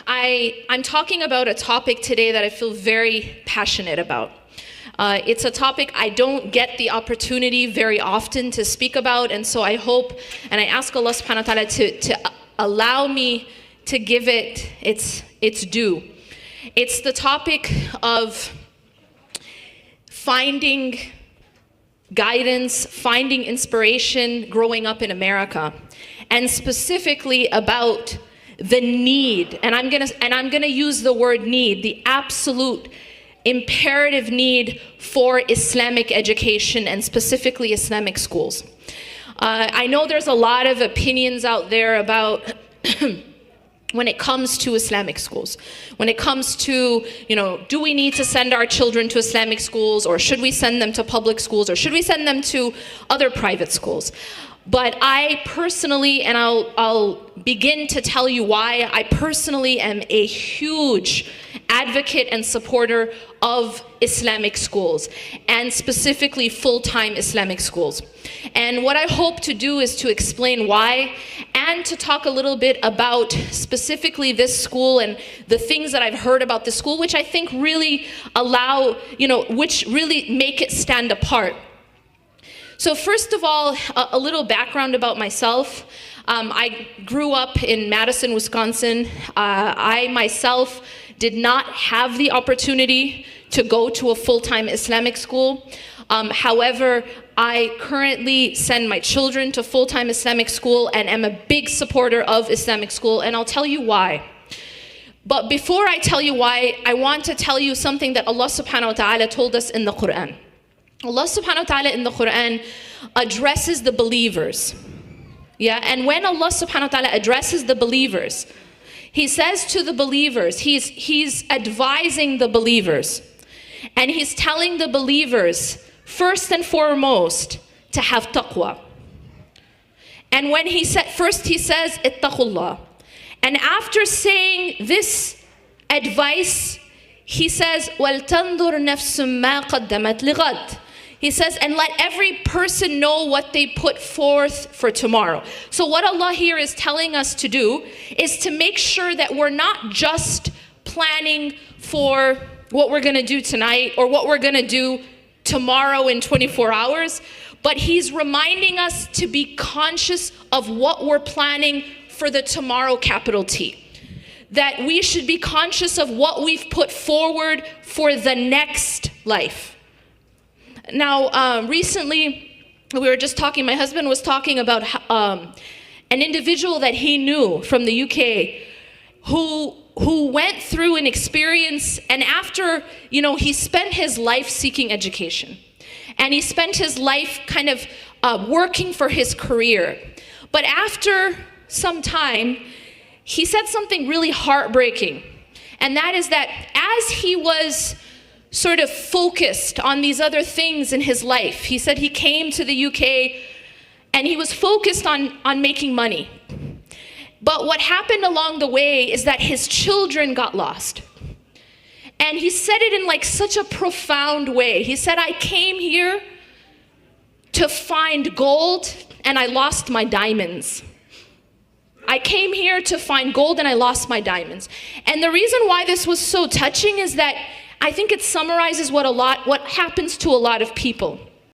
I'm talking about a topic today that I feel very passionate about. It's a topic I don't get the opportunity very often to speak about, and so I hope and I ask Allah subhanahu wa ta'ala to allow me to give it its due. It's the topic of finding guidance, finding inspiration growing up in America, and specifically about the need, and I'm gonna use the word need, the absolute imperative need for Islamic education and specifically Islamic schools. I know there's a lot of opinions out there about when it comes to Islamic schools, when it comes to, do we need to send our children to Islamic schools, or should we send them to public schools, or should we send them to other private schools? But I personally, and I'll begin to tell you why, I personally am a huge advocate and supporter of Islamic schools, and specifically full-time Islamic schools. And what I hope to do is to explain why, and to talk a little bit about specifically this school and the things that I've heard about this school, which I think really allow, which really make it stand apart. So first of all, a little background about myself. I grew up in Madison, Wisconsin. I myself did not have the opportunity to go to a full-time Islamic school. However, I currently send my children to full-time Islamic school and am a big supporter of Islamic school, and I'll tell you why. But before I tell you why, I want to tell you something that Allah subhanahu wa ta'ala told us in the Quran. Allah subhanahu wa ta'ala in the Quran addresses the believers. Yeah, and when Allah subhanahu wa ta'ala addresses the believers, He says to the believers, He's advising the believers, and He's telling the believers, first and foremost, to have taqwa. And when He said, first He says, ittaqullah. And after saying this advice, He says, وَلْتَنْظُرْ نَفْسٌ مَا قَدَّمَتْ لِغَدٍ. He says, and let every person know what they put forth for tomorrow. So what Allah here is telling us to do is to make sure that we're not just planning for what we're gonna do tonight or what we're gonna do tomorrow in 24 hours, but He's reminding us to be conscious of what we're planning for the tomorrow, capital T. That we should be conscious of what we've put forward for the next life. Now, recently, we were just talking, my husband was talking about an individual that he knew from the UK who went through an experience, and after, he spent his life seeking education. And he spent his life kind of working for his career. But after some time, he said something really heartbreaking. And that is that as he was sort of focused on these other things in his life, he said he came to the UK and he was focused on making money. But what happened along the way is that his children got lost. And he said it in like such a profound way. He said, I came here to find gold and I lost my diamonds. I came here to find gold and I lost my diamonds. And the reason why this was so touching is that I think it summarizes what happens to a lot of people.